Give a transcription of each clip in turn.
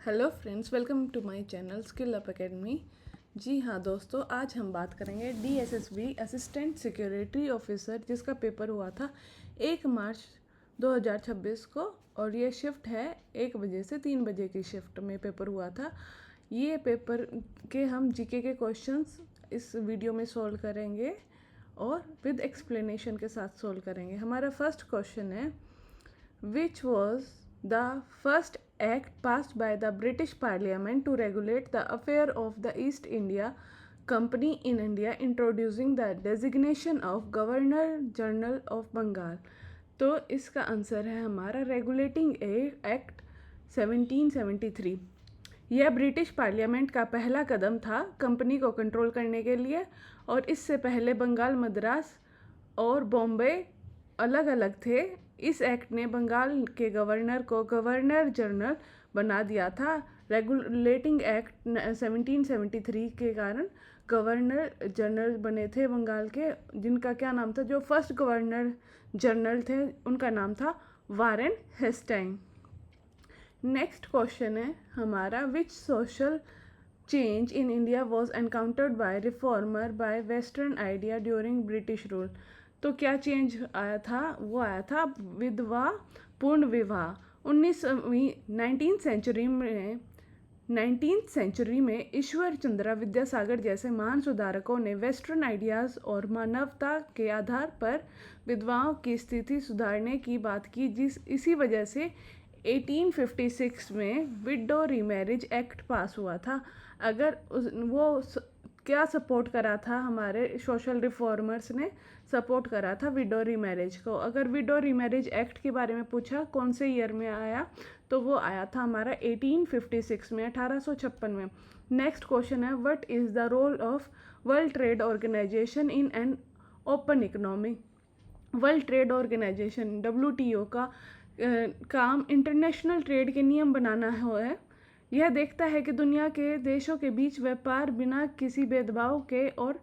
Hello friends, welcome to my channel skill up academy. जी हाँ दोस्तों, आज हम बात करेंगे DSSB असिस्टेंट सिक्योरिटी ऑफिसर, जिसका पेपर हुआ था 1 मार्च 2026 को। और ये शिफ्ट है 1 बजे से 3 बजे की शिफ्ट में पेपर हुआ था। ये पेपर के हम जीके के क्वेश्चंस इस वीडियो में सॉल्व करेंगे और विद एक्सप्लेनेशन के साथ सॉल्व करेंगे। हमारा फर्स्ट क्वेश्चन है, which was the first act passed by the British Parliament to regulate the affair of the East India Company in India, introducing the designation of Governor General of Bengal। तो इसका answer है हमारा regulating act 1773। यह British parliament का पहला कदम था company को control करने के लिए, और इससे पहले बंगाल, मद्रास और बॉम्बे अलग अलग थे। इस एक्ट ने बंगाल के गवर्नर को गवर्नर जनरल बना दिया था। रेगुलेटिंग एक्ट 1773 के कारण गवर्नर जनरल बने थे बंगाल के, जिनका क्या नाम था, जो फर्स्ट गवर्नर जनरल थे उनका नाम था वारेन हेस्टिंग। नेक्स्ट क्वेश्चन है हमारा, which social change in India was encountered by reformer by western idea during British rule. तो क्या चेंज आया था? वो आया था विधवा पूर्ण विवाह। 19th सेंचुरी में ईश्वर चंद्र विद्यासागर जैसे महान सुधारकों ने वेस्टर्न आइडियाज़ और मानवता के आधार पर विधवाओं की स्थिति सुधारने की बात की, इसी वजह से 1856 में विडो रीमैरिज एक्ट पास हुआ था। अगर क्या सपोर्ट करा था? हमारे सोशल रिफॉर्मर्स ने सपोर्ट करा था विडो रीमैरिज को। अगर विडो रीमैरिज एक्ट के बारे में पूछा कौन से ईयर में आया, तो वो आया था हमारा 1856 में, 1856 में। नेक्स्ट क्वेश्चन है, what is the role of world trade organization in an open economy. World trade organization WTO का काम इंटरनेशनल ट्रेड के नियम बनाना है। यह देखता है कि दुनिया के देशों के बीच व्यापार बिना किसी भेदभाव के और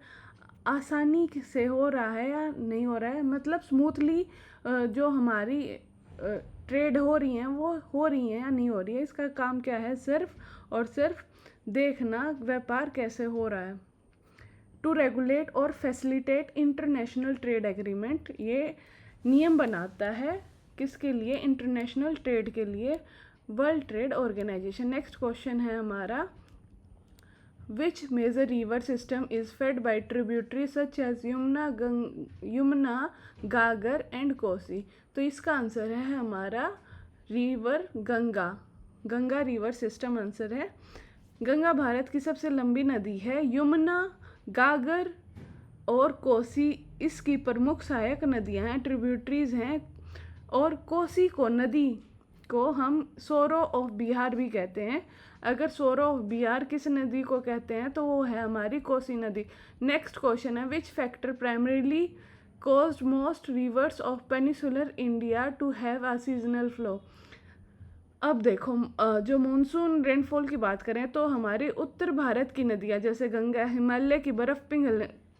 आसानी से हो रहा है या नहीं हो रहा है, मतलब स्मूथली जो हमारी ट्रेड हो रही हैं वो हो रही हैं या नहीं हो रही है। इसका काम क्या है? सिर्फ और सिर्फ देखना व्यापार कैसे हो रहा है। टू रेगुलेट और फैसिलिटेट इंटरनेशनल ट्रेड एग्रीमेंट, ये नियम बनाता है किसके लिए? इंटरनेशनल ट्रेड के लिए, world trade organisation. Next question है हमारा, which major river system is fed by tributary such as Yamuna, Ghaghara and Kosi. तो इसका आंसर है हमारा river Ganga. Ganga river system answer है। गंगा भारत की सबसे लंबी नदी है। यमुना, गागर और कोसी इसकी प्रमुख सहायक नदियां हैं, ट्रिब्यूटरीज हैं। और कोसी को नदी को हम सोरो ऑफ बिहार भी कहते हैं। अगर सोरो ऑफ बिहार किस नदी को कहते हैं तो वो है हमारी कोसी नदी। नेक्स्ट क्वेश्चन है, which factor primarily caused most rivers of peninsular India to have a seasonal flow। अब देखो, जो मानसून रेनफॉल की बात करें तो हमारे उत्तर भारत की नदियाँ जैसे गंगा, हिमालय की बर्फ़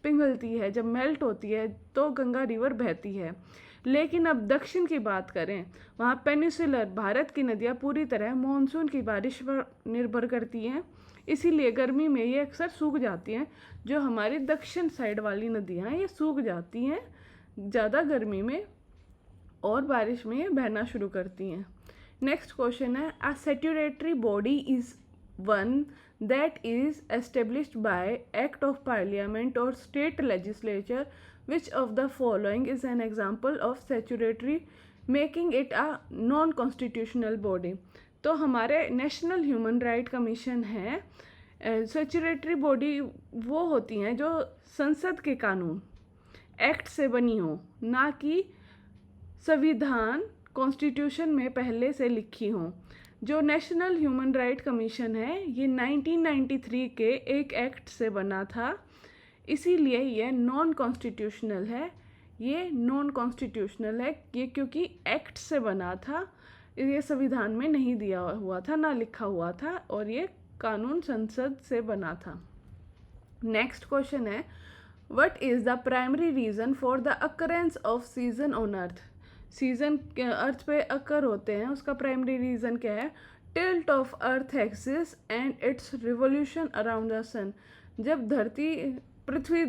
पिघलती है, जब मेल्ट होती है तो गंगा रिवर बहती है। लेकिन अब दक्षिण की बात करें, वहाँ पेनिसुलर भारत की नदियाँ पूरी तरह मानसून की बारिश पर निर्भर करती हैं, इसीलिए गर्मी में ये अक्सर सूख जाती हैं। जो हमारी दक्षिण साइड वाली नदियाँ हैं ये सूख जाती हैं ज़्यादा गर्मी में, और बारिश में ये बहना शुरू करती हैं। नेक्स्ट क्वेश्चन है, a statutory body is one that is established by act of parliament और state legislature. Which of the following is an example of statutory making it a non constitutional body. तो हमारे national human right commission है। Statutory body वो होती हैं जो संसद के कानून एक्ट से बनी हो, ना कि संविधान कॉन्स्टिट्यूशन में पहले से लिखी हों। जो नेशनल ह्यूमन राइट कमीशन है ये 1993 के एक एक्ट से बना था, इसीलिए ये नॉन कॉन्स्टिट्यूशनल है। ये नॉन कॉन्स्टिट्यूशनल है ये क्योंकि एक्ट से बना था, ये संविधान में नहीं दिया हुआ था, ना लिखा हुआ था, और ये कानून संसद से बना था। नेक्स्ट क्वेश्चन है, what is the primary reason for the occurrence of season on earth. Season earth पे अकर होते हैं, उसका प्राइमरी रीज़न क्या है? Tilt of earth axis and its revolution around the sun. जब धरती पृथ्वी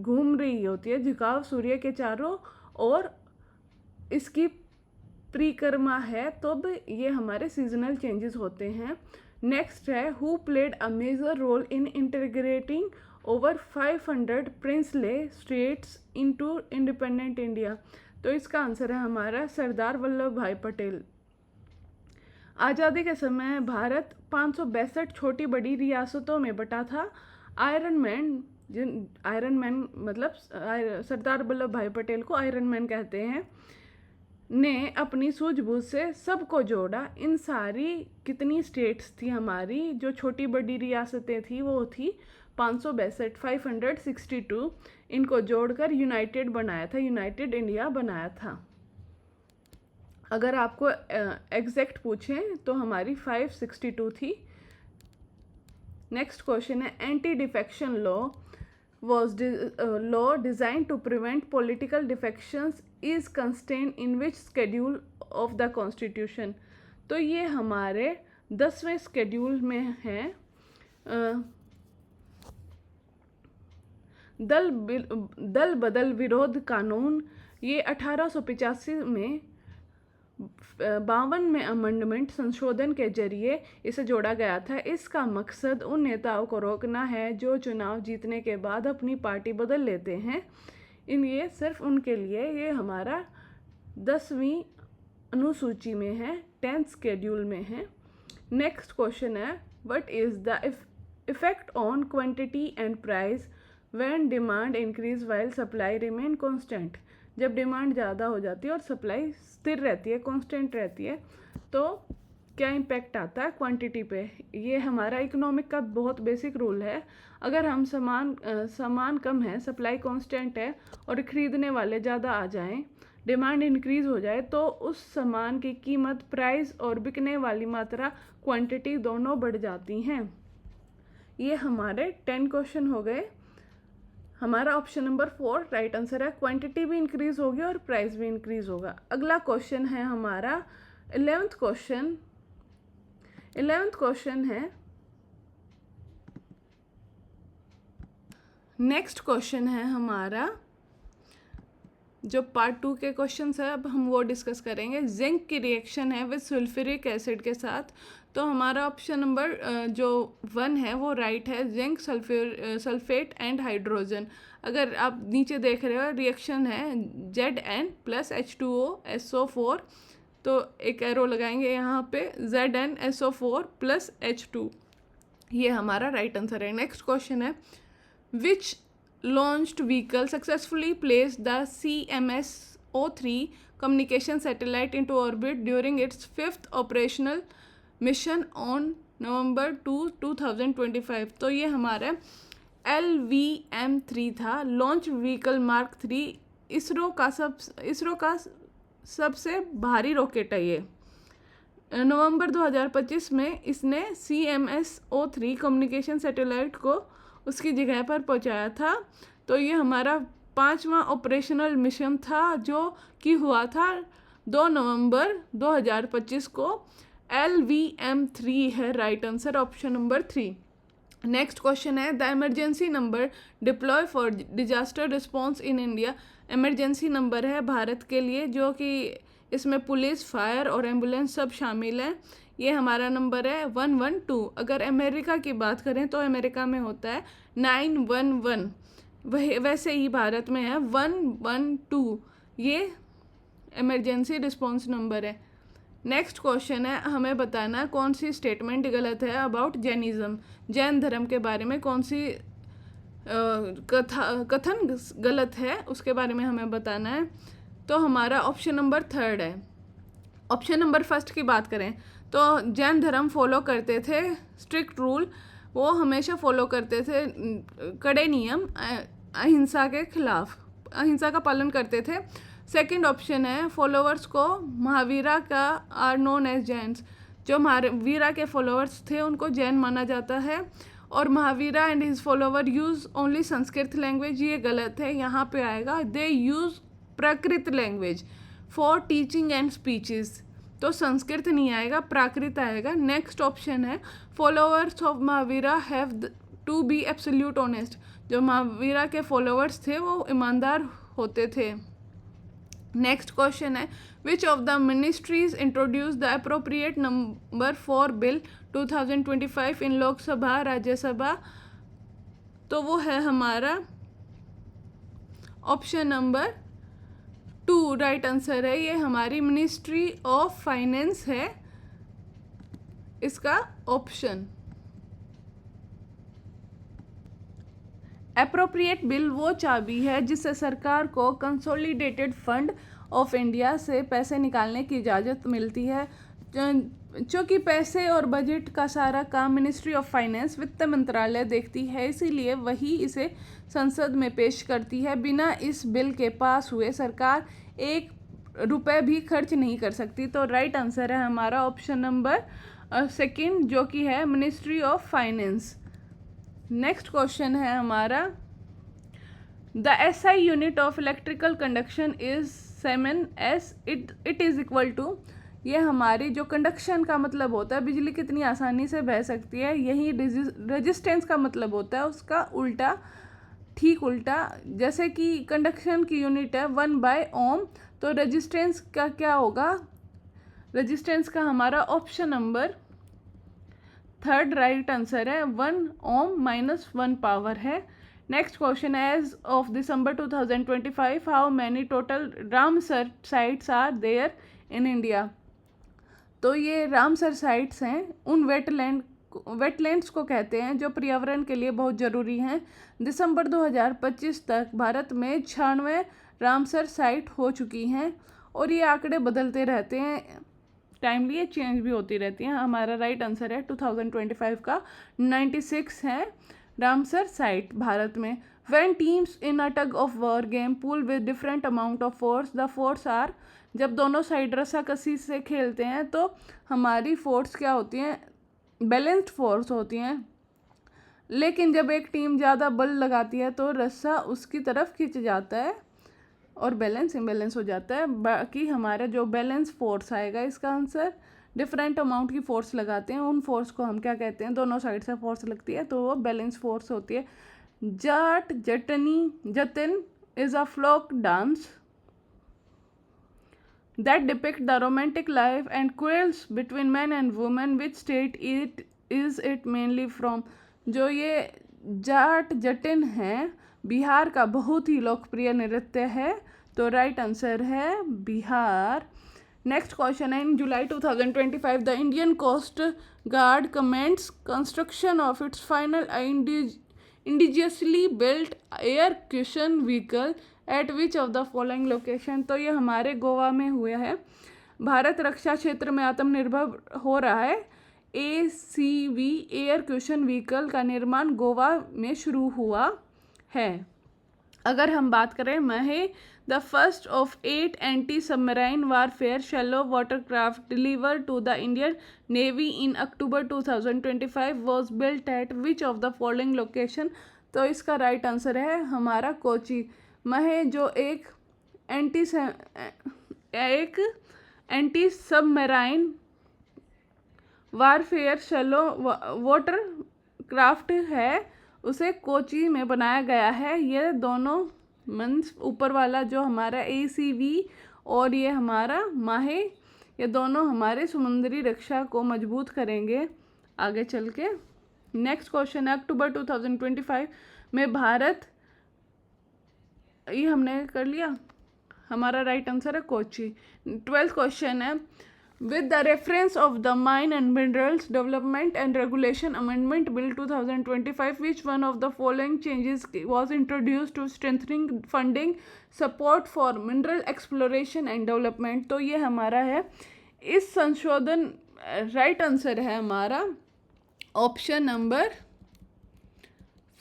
घूम रही होती है, झुकाव सूर्य के चारों और इसकी परिक्रमा है, तब ये हमारे सीजनल चेंजेस होते हैं। नेक्स्ट है who played a major role in integrating over 500 princely states into independent India. तो इसका आंसर है हमारा सरदार वल्लभ भाई पटेल। आज़ादी के समय भारत 562 छोटी बड़ी रियासतों में बटा था। आयरन मैन मतलब सरदार वल्लभ भाई पटेल को आयरन मैन कहते हैं, ने अपनी सूझबूझ से सबको जोड़ा। इन सारी कितनी स्टेट्स थी हमारी, जो छोटी बड़ी रियासतें थी वो थी 562 इनको जोड़कर यूनाइटेड बनाया था, यूनाइटेड इंडिया बनाया था। अगर आपको एग्जैक्ट पूछें तो हमारी 562 थी। नेक्स्ट क्वेश्चन है anti defection law was law designed to prevent political defections is contained in which schedule of the constitution। तो ये हमारे 10वें स्केड्यूल में है। दल बदल विरोध कानून, ये 1885 में 52 में अमेंडमेंट संशोधन के जरिए इसे जोड़ा गया था। इसका मकसद उन नेताओं को रोकना है जो चुनाव जीतने के बाद अपनी पार्टी बदल लेते हैं। ये सिर्फ उनके लिए ये हमारा 10वीं अनुसूची में है, 10th स्केड्यूल में है। नेक्स्ट क्वेश्चन है what is the effect on quantity and price when demand increase while supply remain constant. जब डिमांड ज़्यादा हो जाती है और सप्लाई स्थिर रहती है, कांस्टेंट रहती है, तो क्या इम्पैक्ट आता है क्वांटिटी पे। ये हमारा इकोनॉमिक का बहुत बेसिक रूल है। अगर हम सामान कम है, सप्लाई कांस्टेंट है और ख़रीदने वाले ज़्यादा आ जाएं, डिमांड इंक्रीज़ हो जाए, तो उस सामान की कीमत, प्राइस और बिकने वाली मात्रा, क्वांटिटी दोनों बढ़ जाती हैं। ये हमारे 10 क्वेश्चन हो गए। हमारा ऑप्शन नंबर 4 राइट आंसर है। क्वांटिटी भी इंक्रीज होगी और प्राइस भी इंक्रीज होगा। अगला क्वेश्चन है हमारा 11th क्वेश्चन है, नेक्स्ट क्वेश्चन है हमारा जो पार्ट 2 के क्वेश्चंस है, अब हम वो डिस्कस करेंगे। जिंक की रिएक्शन है विद सल्फ्यूरिक एसिड के साथ। तो हमारा ऑप्शन नंबर जो 1 है वो राइट है, जिंक सल्फेट एंड हाइड्रोजन। अगर आप नीचे देख रहे हो रिएक्शन है Zn + H2O SO4, तो एक एरो लगाएंगे यहाँ पे Zn SO4 + H2, ये हमारा राइट आंसर है। नेक्स्ट क्वेश्चन है विच launched vehicle successfully placed the CMS-03 communication satellite into orbit during its 5th operational mission on November 2, 2025। तो ये हमारा LVM-3 था, लॉन्च व्हीकल मार्क 3, इसरो का सबसे भारी रॉकेट है। ये नवंबर 2025 में इसने CMS-03 कम्युनिकेशन सैटेलाइट को उसकी जगह पर पहुंचाया था। तो ये हमारा 5वां ऑपरेशनल मिशन था जो कि हुआ था 2 नवंबर 2025 को। LVM-3 है right answer, option number 3। Next question है the emergency number deploy for disaster response in India. Emergency number है भारत के लिए, जो कि इसमें पुलिस, फायर और एम्बुलेंस सब शामिल हैं। ये हमारा नंबर है 112। अगर अमेरिका की बात करें तो अमेरिका में होता है 911, वैसे ही भारत में है 112। ये इमरजेंसी रिस्पॉन्स नंबर है। नेक्स्ट क्वेश्चन है हमें बताना कौन सी स्टेटमेंट गलत है अबाउट जैनिज़्म। जैन धर्म के बारे में कौन सी कथन गलत है, उसके बारे में हमें बताना है। तो हमारा ऑप्शन नंबर 3 है। ऑप्शन नंबर 1 की बात करें तो जैन धर्म फॉलो करते थे स्ट्रिक्ट रूल, वो हमेशा फॉलो करते थे कड़े नियम, अहिंसा के खिलाफ, अहिंसा का पालन करते थे। सेकंड ऑप्शन है फॉलोअर्स को महावीरा का आर नोन एज जैन्स। जो महावीरा के फॉलोअर्स थे उनको जैन माना जाता है। और Mahavira and his follower use only Sanskrit language, ये गलत है। यहाँ पे आएगा they use Prakrit language for teaching and speeches. तो संस्कृत नहीं आएगा, प्राकृत आएगा। नेक्स्ट ऑप्शन है followers of Mahavira have to be absolute honest. जो महावीरा के फॉलोअर्स थे वो ईमानदार होते थे। नेक्स्ट क्वेश्चन है which of the ministries introduce the appropriate number for bill 2025 इन लोकसभा राज्यसभा। तो वो है हमारा ऑप्शन नंबर 2 राइट आंसर है। ये हमारी मिनिस्ट्री ऑफ फाइनेंस है इसका ऑप्शन। एप्रोप्रिएट बिल वो चाबी है जिससे सरकार को कंसोलिडेटेड फंड ऑफ इंडिया से पैसे निकालने की इजाज़त मिलती है। क्योंकि पैसे और बजट का सारा काम मिनिस्ट्री ऑफ फाइनेंस वित्त मंत्रालय देखती है, इसीलिए वही इसे संसद में पेश करती है। बिना इस बिल के पास हुए सरकार 1 रुपये भी खर्च नहीं कर सकती। तो राइट आंसर है हमारा ऑप्शन नंबर 2 जो कि है ministry of finance. Next question है हमारा the SI unit of electrical conduction is siemens it is equal to. ये हमारी जो कंडक्शन का मतलब होता है बिजली कितनी आसानी से बह सकती है, यही रेजिस्टेंस का मतलब होता है उसका उल्टा, ठीक उल्टा। जैसे कि कंडक्शन की यूनिट है 1/ओम, तो रेजिस्टेंस का क्या होगा, रेजिस्टेंस का हमारा ऑप्शन नंबर 3 राइट आंसर है। 1 ओम माइनस 1 पावर है। Next question as of December 2025 how many total Ramsar sites are there in India. तो ये रामसर साइट्स हैं उन वेटलैंड्स को कहते हैं जो पर्यावरण के लिए बहुत ज़रूरी हैं। दिसंबर 2025 तक भारत में 96 रामसर साइट हो चुकी हैं और ये आंकड़े बदलते रहते हैं, टाइमली ये चेंज भी होती रहती हैं। हमारा राइट आंसर है 2025 का 96 है रामसर साइट भारत में। When teams in a tug of war game pull with different amount of force the force are. जब दोनों साइड रस्साकसी से खेलते हैं तो हमारी फोर्स क्या होती हैं, बैलेंस्ड फोर्स होती हैं। लेकिन जब एक टीम ज़्यादा बल लगाती है तो रस्सा उसकी तरफ खिंच जाता है और बैलेंस इम्बैलेंस हो जाता है। बाकी हमारा जो बैलेंस फोर्स आएगा इसका आंसर, डिफरेंट अमाउंट की फोर्स लगाते हैं उन फोर्स को हम क्या कहते हैं, दोनों साइड से फोर्स लगती है तो वो बैलेंस फोर्स होती है। Jat Jatni Jatin is a folk dance that depict the romantic life and quarrels between men and women. Which state is it mainly from। जो ये जाट जटिन है बिहार का बहुत ही लोकप्रिय नृत्य है, तो राइट आंसर है बिहार। नेक्स्ट क्वेश्चन है in July 2025 the Indian coast guard commenced construction of its final indigenously built air cushion vehicle at which of the following location. तो ये हमारे गोवा में हुआ है। भारत रक्षा क्षेत्र में आत्मनिर्भर हो रहा है। ACV एयर क्वेश्चन व्हीकल का निर्माण गोवा में शुरू हुआ है। अगर हम बात करें Mahe the first of 8 anti submarine warfare shallow watercraft deliver to the Indian navy in October 2025 was built at which of the following location. तो इसका राइट आंसर है हमारा कोची। महे जो एक anti submarine warfare shallow water craft है उसे कोची में बनाया गया है। ये दोनों मीन्स ऊपर वाला जो हमारा ACV और ये हमारा माहे, ये दोनों हमारे समुद्री रक्षा को मजबूत करेंगे आगे चल के। नेक्स्ट क्वेश्चन है अक्टूबर 2025 में भारत, ये हमने कर लिया, हमारा राइट आंसर है कोची। 12th क्वेश्चन है with the reference of the Mine and Minerals Development and Regulation Amendment Bill 2025 which one of the following changes was introduced to strengthening funding support for mineral exploration and development। तो ये हमारा है इस संशोधन, right answer है हमारा option number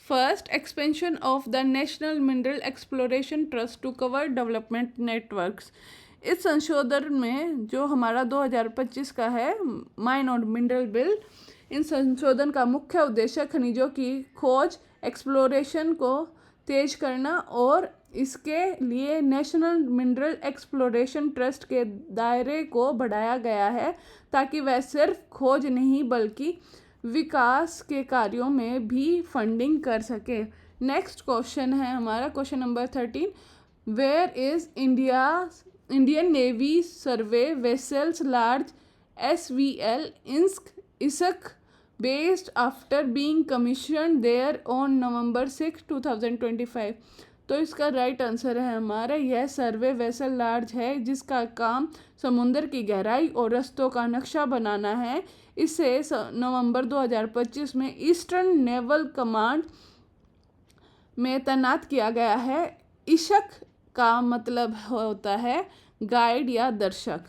1 expansion of the national mineral exploration trust to cover development networks. इस संशोधन में जो हमारा 2025 का है माइन और मिनरल बिल, इन संशोधन का मुख्य उद्देश्य खनिजों की खोज एक्सप्लोरेशन को तेज करना और इसके लिए नेशनल मिनरल एक्सप्लोरेशन ट्रस्ट के दायरे को बढ़ाया गया है ताकि वह सिर्फ खोज नहीं बल्कि विकास के कार्यों में भी फंडिंग कर सके। नेक्स्ट क्वेश्चन है हमारा question number 13, where is Indian navy survey vessels large SVL ISK based after being commissioned there on November 6, 2025। तो इसका राइट आंसर है हमारा यह सर्वे वेसल लार्ज है जिसका काम समुद्र की गहराई और रास्तों का नक्शा बनाना है। इसे नवंबर 2025 में ईस्टर्न नेवल कमांड में तैनात किया गया है। इशक का मतलब होता है गाइड या दर्शक।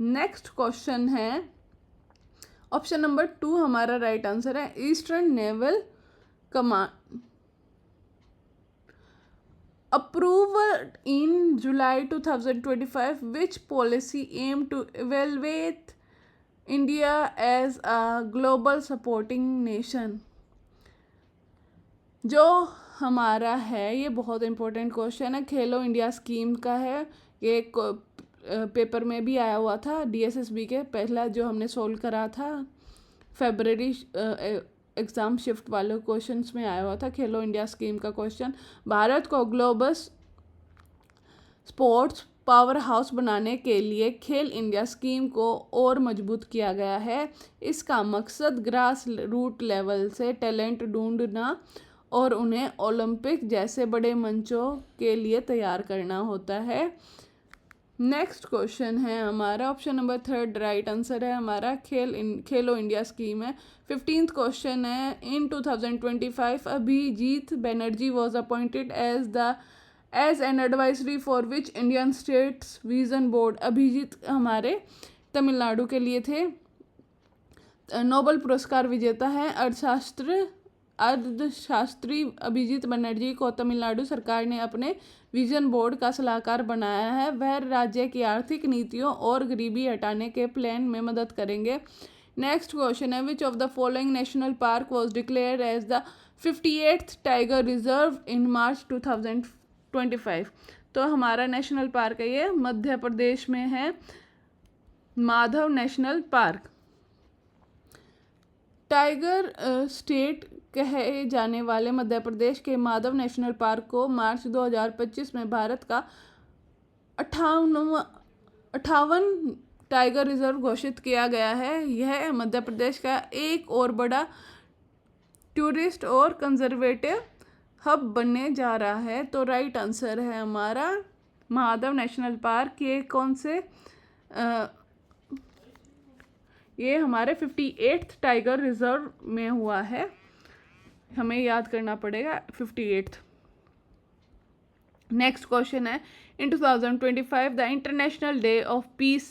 नेक्स्ट क्वेश्चन है ऑप्शन नंबर 2 हमारा राइट आंसर है eastern naval command. Approved in July 2025, which policy aimed to evaluate India as a global supporting nation? जो हमारा है ये बहुत इम्पोर्टेंट क्वेश्चन है, खेलो इंडिया स्कीम का है। ये पेपर में भी आया हुआ था DSSB के, पहला जो हमने सोल्व करा था फरवरी एग्ज़ाम शिफ्ट वाले क्वेश्चंस में आया हुआ था खेलो इंडिया स्कीम का क्वेश्चन। भारत को ग्लोबल स्पोर्ट्स पावर हाउस बनाने के लिए खेल इंडिया स्कीम को और मजबूत किया गया है। इसका मकसद ग्रास रूट लेवल से टैलेंट ढूंढना और उन्हें ओलंपिक जैसे बड़े मंचों के लिए तैयार करना होता है। नेक्स्ट क्वेश्चन है हमारा ऑप्शन नंबर 3 राइट आंसर है हमारा खेलो इंडिया स्कीम है। 15th क्वेश्चन है in 2025 Abhijit Banerjee was appointed as an advisory for which Indian states vision board. Abhijit हमारे तमिलनाडु के लिए थे। नोबेल पुरस्कार विजेता है अर्थशास्त्री अभिजीत बनर्जी को तमिलनाडु सरकार ने अपने विजन बोर्ड का सलाहकार बनाया है। वह राज्य की आर्थिक नीतियों और गरीबी हटाने के प्लान में मदद करेंगे। नेक्स्ट क्वेश्चन है which of the following national park was declared as the 58th tiger reserve in March 2025। तो हमारा नेशनल पार्क है ये मध्य प्रदेश में है, Madhav national park. Tiger state कहे जाने वाले मध्य प्रदेश के माधव नेशनल पार्क को मार्च 2025 में भारत का 58वां टाइगर रिजर्व घोषित किया गया है। यह मध्य प्रदेश का एक और बड़ा टूरिस्ट और कंजर्वेटिव हब बनने जा रहा है। तो राइट आंसर है हमारा माधव नेशनल पार्क। ये कौन से ये हमारे 58th टाइगर रिजर्व में हुआ है, हमें याद करना पड़ेगा 58th। नेक्स्ट क्वेश्चन है in 2025 the international day of peace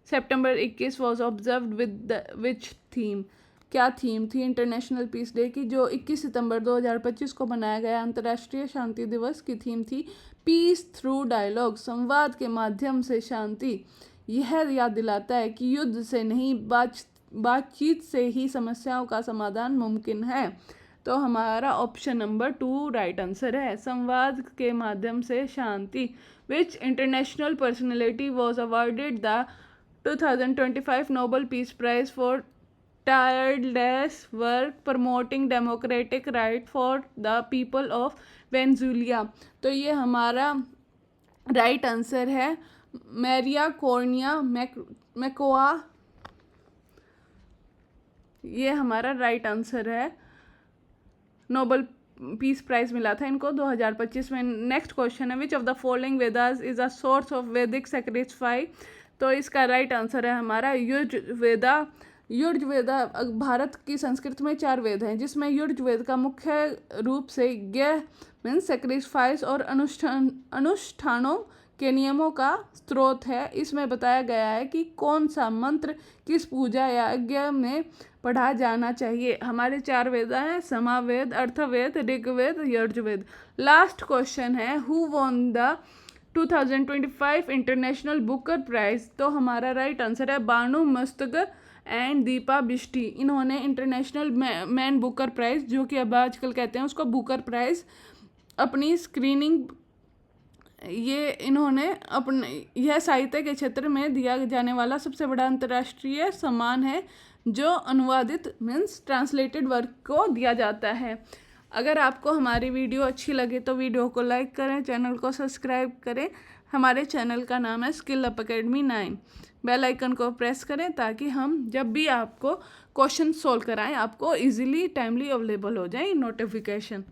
September 21 was observed with which theme. क्या थीम थी इंटरनेशनल पीस डे की जो 21 सितंबर 2025 को मनाया गया अंतर्राष्ट्रीय शांति दिवस की थीम थी पीस थ्रू डायलॉग, संवाद के माध्यम से शांति। यह याद दिलाता है कि युद्ध से नहीं बातचीत से ही समस्याओं का समाधान मुमकिन है। तो हमारा ऑप्शन नंबर 2 राइट आंसर है संवाद के माध्यम से शांति। Which international personality was awarded the 2025 Nobel peace prize for tireless work promoting democratic right for the people of Venezuela. तो ये हमारा राइट आंसर है मैरिया कॉर्निया मैकोआ। ये हमारा राइट आंसर है, नोबेल पीस प्राइज मिला था इनको 2025 में। नेक्स्ट क्वेश्चन है which of the following Vedas is a source of वैदिक सैक्रिफाइस। तो इसका राइट आंसर है हमारा युजुर्वेदा। युजुर्वेदा भारत की संस्कृत में 4 वेद हैं जिसमें युजुर्वेद का मुख्य रूप से यज्ञ मीन्स सैक्रिफाइस और अनुष्ठानों के नियमों का स्रोत है। इसमें बताया गया है कि कौन सा मंत्र किस पूजा या यज्ञ में पढ़ा जाना चाहिए। हमारे 4 वेद हैं समावेद, अर्थवेद, ऋग्वेद, यजुर्वेद। लास्ट क्वेश्चन है who won the 2025 international Booker prize. तो हमारा राइट आंसर है बानु मस्तक एंड दीपा बिष्टी। इन्होंने इंटरनेशनल मैन बुकर प्राइज जो कि अब आजकल कहते हैं उसको बुकर प्राइज अपनी स्क्रीनिंग ये इन्होंने अपने यह साहित्य के क्षेत्र में दिया जाने वाला सबसे बड़ा अंतर्राष्ट्रीय सम्मान है जो अनुवादित मीन्स ट्रांसलेटेड वर्क को दिया जाता है। अगर आपको हमारी वीडियो अच्छी लगे तो वीडियो को लाइक करें, चैनल को सब्सक्राइब करें। हमारे चैनल का नाम है skill up academy 9। Bell icon को प्रेस करें ताकि हम जब भी आपको क्वेश्चन सोल्व कराएं आपको इजीली टाइमली अवेलेबल हो जाए नोटिफिकेशन।